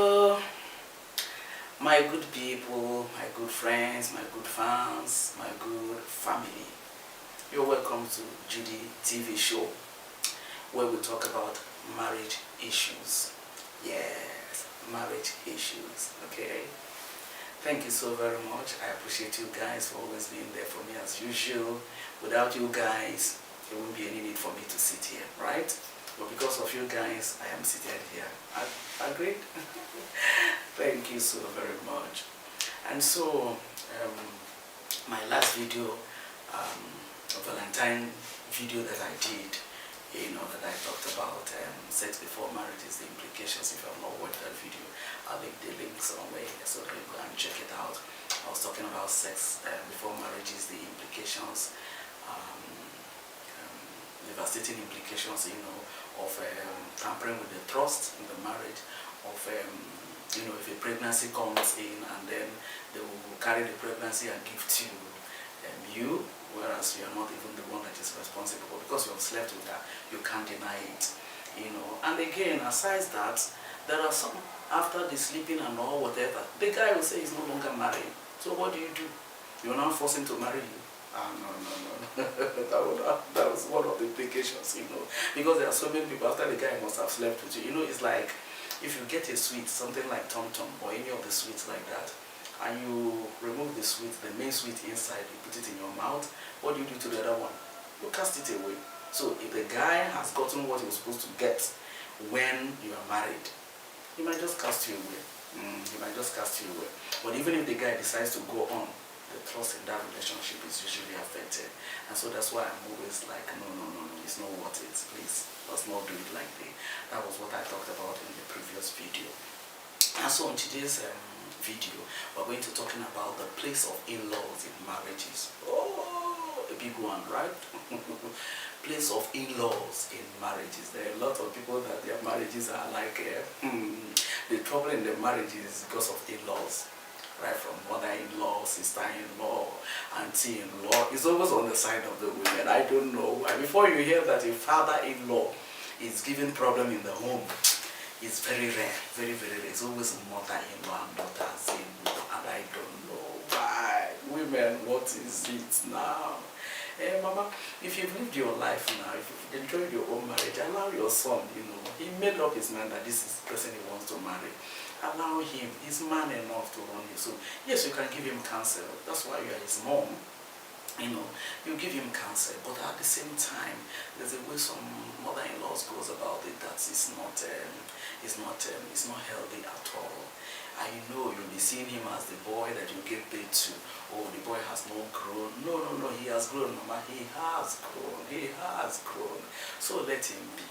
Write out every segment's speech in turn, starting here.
Hello, my good people, my good friends, my good fans, my good family. You're welcome to Judy TV show where we talk about marriage issues. Yes, marriage issues. Okay. Thank you so very much. I appreciate you guys for always being there for me as usual. Without you guys, there won't be any need for me to sit here, right? But because of you guys, I am seated here. Agreed? Thank you so very much. And so, my last video, a Valentine video that I did, that I talked about sex before marriage is the implications. If you have not watched that video, I'll leave the link somewhere so that you can check it out. I was talking about sex before marriage is the implications, devastating implications, of tampering with the trust in the marriage, of if a pregnancy comes in and then they will carry the pregnancy and give to you, whereas you are not even the one that is responsible. But because you have slept with her, you can't deny it. And again, aside that, there are some, after the sleeping and all whatever, the guy will say he's no longer married. So what do? You're now forcing to marry you. No. that was one of the implications, because there are so many people, after the guy must have slept with you. It's like, if you get a sweet, something like Tom Tom or any of the sweets like that, and you remove the sweet, the main sweet inside, you put it in your mouth, what do you do to the other one? You cast it away. So if the guy has gotten what he was supposed to get when you are married, he might just cast you away. He might just cast you away. But even if the guy decides to go on, the trust in that relationship is usually affected. And so that's why I'm always like, no, it's not worth it. Please, let's not do it like that was what I talked about in the previous video. And so in today's video, we're going to talking about the place of in-laws in marriages. Oh, a big one, right? Place of in-laws in marriages. There are a lot of people that their marriages are like, the trouble in their marriages is because of in-laws. Right, from mother-in-law, sister-in-law, auntie-in-law. It's always on the side of the women. I don't know. And before you hear that a father-in-law is giving problem in the home, it's very rare. Very, very rare. It's always mother-in-law and daughters-in-law. And I don't know why. Women, what is it now? Hey, Mama, if you've lived your life now, if you've enjoyed your own marriage, allow your son, he made up his mind that this is the person he wants to marry. Allow him. He's man enough to run you. So, yes, you can give him counsel. That's why you are his mom. You give him counsel. But at the same time, there's a way some mother-in-laws goes about it that is not healthy at all. You'll be seeing him as the boy that you gave birth to. Oh, the boy has not grown. No, he has grown, Mama. He has grown. He has grown. So let him be.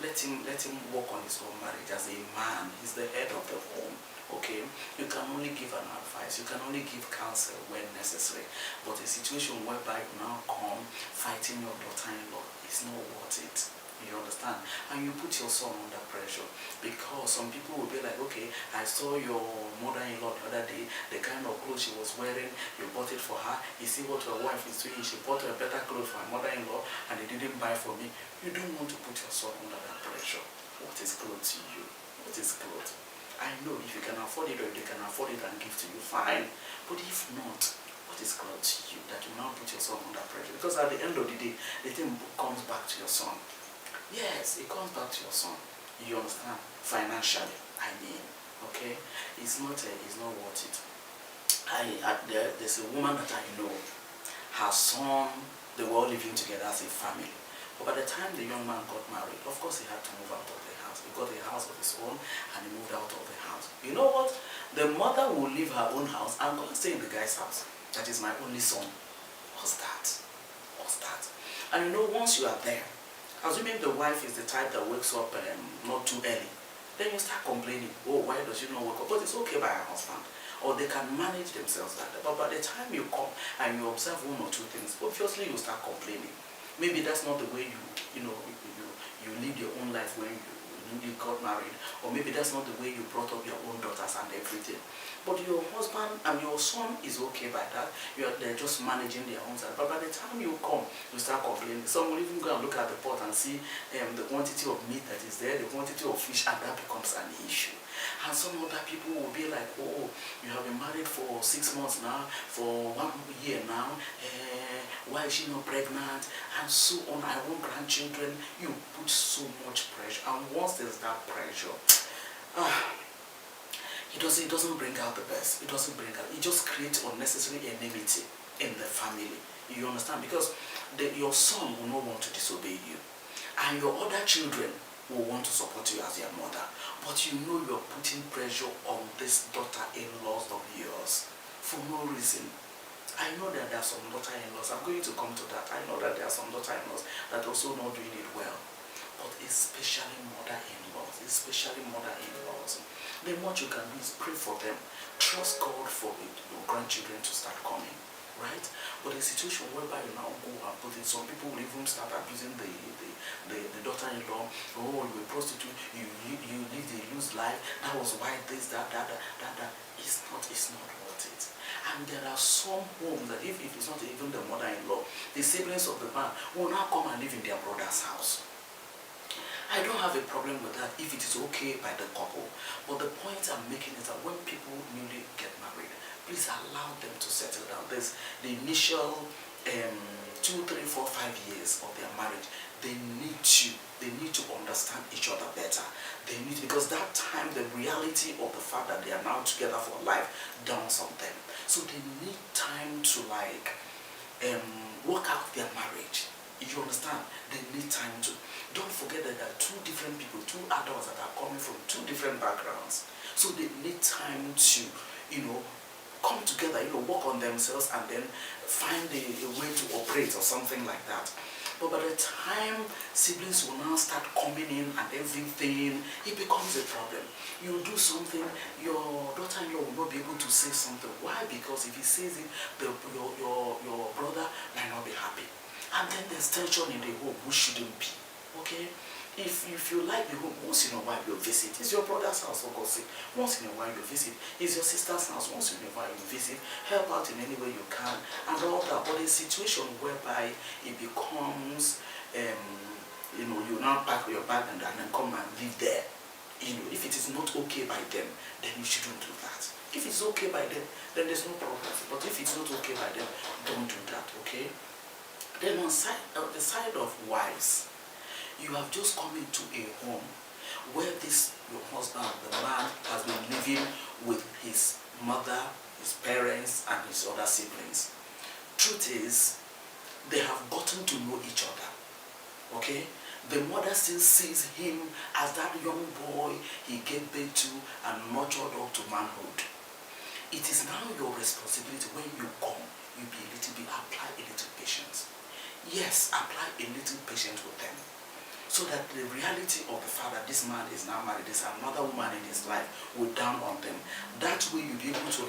Let him work on his own marriage as a man. He's the head of the home. Okay? You can only give an advice. You can only give counsel when necessary. But a situation whereby you now come fighting your daughter-in-law is not worth it. You understand? And you put your son under pressure, because some people will be like, okay, I saw your mother-in-law the other day, the kind of clothes she was wearing, you bought it for her. You see what your wife is doing, she bought a better clothes for her mother-in-law and they didn't buy for me. You don't want to put your son under that pressure. What is clothes to you? What is clothes? I know if you can afford it, or if they can afford it and give to you, fine. But if not, what is clothes to you that you now put your son under pressure? Because at the end of the day, the thing comes back to your son. Yes, it comes back to your son. You understand? Financially, okay? It's not worth it. There's a woman that I know. Her son, they were all living together as a family. But by the time the young man got married, of course he had to move out of the house. He got a house of his own and he moved out of the house. You know what? The mother will leave her own house and go and stay in the guy's house. That is my only son. What's that? And once you are there, assuming the wife is the type that wakes up not too early, then you start complaining, oh, why does she not wake up? But it's okay by her husband. Or they can manage themselves like that. But by the time you come and you observe one or two things, obviously you start complaining. Maybe that's not the way you live your own life when you got married. Or maybe that's not the way you brought up your own daughters and everything. But your husband and your son is okay by that. They're just managing their own side. But by the time you come, you start complaining. Some will even go and look at the pot and see the quantity of meat that is there, the quantity of fish, and that becomes an issue. And some other people will be like, oh, you have been married for 6 months now, for 1 year now, why is she not pregnant? And so on, I want grandchildren. You put so much pressure. And once there's that pressure, it doesn't bring out the best. It doesn't bring out, it just creates unnecessary enmity in the family. You understand? Because your son will not want to disobey you. And your other children will want to support you as their mother. But you know you're putting pressure on this daughter-in-laws of yours for no reason. I know that there are some daughter-in-laws, I'm going to come to that. I know that there are some daughter-in-laws that also not doing it well. But especially mother-in-laws, then what you can do is pray for them. Trust God for your grandchildren to start coming. Right? But a situation whereby you now go and put it, some people will even start abusing the daughter-in-law. Oh, you're a prostitute, you live the loose life, that was why this, that. It's not worth it. And there are some homes that if it's not even the mother-in-law, the siblings of the man will now come and live in their brother's house. I don't have a problem with that if it is okay by the couple. But the point I'm making is that when people newly get married, please allow them to settle down. There's the initial 2, 3, 4, 5 years of their marriage. They need to understand each other better. They need, because that time the reality of the fact that they are now together for life dawns on them. So they need time to work out their marriage. You understand? They need time to. Don't forget that there are two different people, two adults that are coming from two different backgrounds. So they need time to, come together, work on themselves and then find a way to operate or something like that. But by the time siblings will now start coming in and everything, it becomes a problem. You do something, your daughter-in-law will not be able to say something. Why? Because if he says it, your brother might not be happy. And then there's tension in the home, which shouldn't be. Okay? If you like the home, once in a while you visit. It's your brother's house, for God's sake. Once in a while you visit. It's your sister's house. Once in a while you visit. Help out in any way you can. And all that. But a situation whereby it becomes, you now pack your bag and then come and live there. If it is not okay by them, then you shouldn't do that. If it's okay by them, then there's no problem. But if it's not okay by them, don't do that, okay? Then on the side of wives, you have just come into a home where your husband, the man, has been living with his mother, his parents, and his other siblings. Truth is, they have gotten to know each other. Okay? The mother still sees him as that young boy he gave birth to and nurtured up to manhood. It is now your responsibility when you come, you be a little bit, apply a little patience. Yes, apply a little patience with them. So that the reality of the fact that this man is now married, there's another woman in his life, will down on them. That way you'll be able to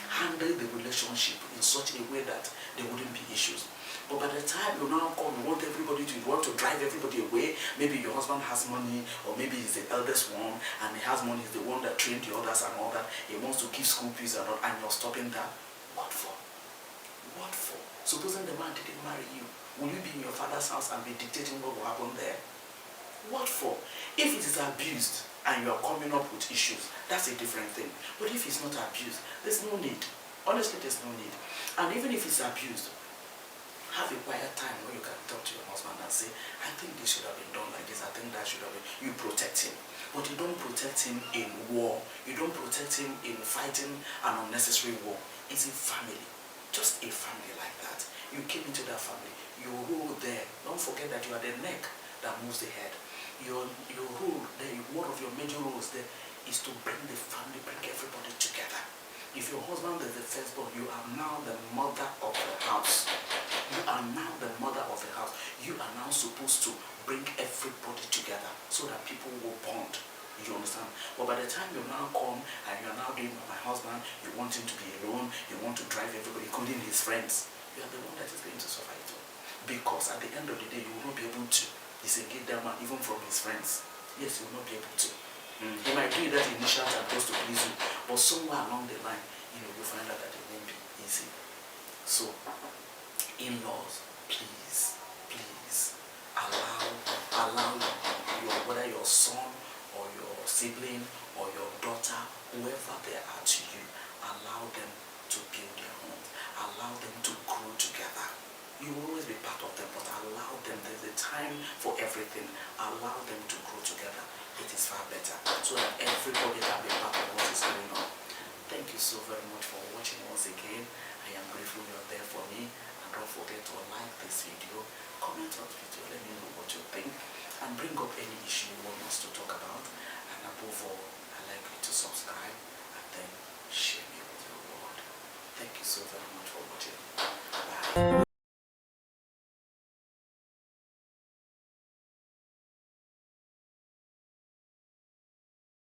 handle the relationship in such a way that there wouldn't be issues. But by the time you now come, you want to drive everybody away. Maybe your husband has money, or maybe he's the eldest one, and he has money, he's the one that trained the others and all that. He wants to give school fees and all, and you're stopping that. What for? What for? Supposing the man didn't marry you, will you be in your father's house and be dictating what will happen there? What for? If it is abused and you are coming up with issues, that's a different thing. But if it's not abused, there's no need. Honestly, there's no need. And even if it's abused, have a quiet time where you can talk to your husband and say, I think this should have been done like this, I think that should have been. You protect him. But you don't protect him in war. You don't protect him in fighting an unnecessary war. It's a family. Just a family like that. You came into that family. Your role there, don't forget that you are the neck that moves the head. Your role there, one of your major roles there, is to bring the family, bring everybody together. If your husband is the firstborn, you are now the mother of the house. You are now the mother of the house. You are now supposed to bring everybody together so that people will bond. You understand? But by the time you now come and you are now doing my husband, you want him to be alone, you want to drive everybody, including his friends, you are the one that is going to suffer it all. Because at the end of the day, you will not be able to disengage that man even from his friends. Yes, you will not be able to. He might do that initial time just to please you, but somewhere along the line, you find out that it won't be easy. So, in-laws, please allow whether your son or your sibling or your daughter, whoever they are to you, allow them to build their homes. Allow them to grow together. You will always be part of them, but allow them. There's a time for everything. Allow them to grow together. It is far better, so that everybody can be part of what is going on. Thank you so very much for watching once again. I am grateful you are there for me. And don't forget to like this video, comment on the video, let me know what you think, and bring up any issue you want us to talk about. And above all, I'd like you to subscribe and then share me with your world. Thank you so very much for watching. Bye.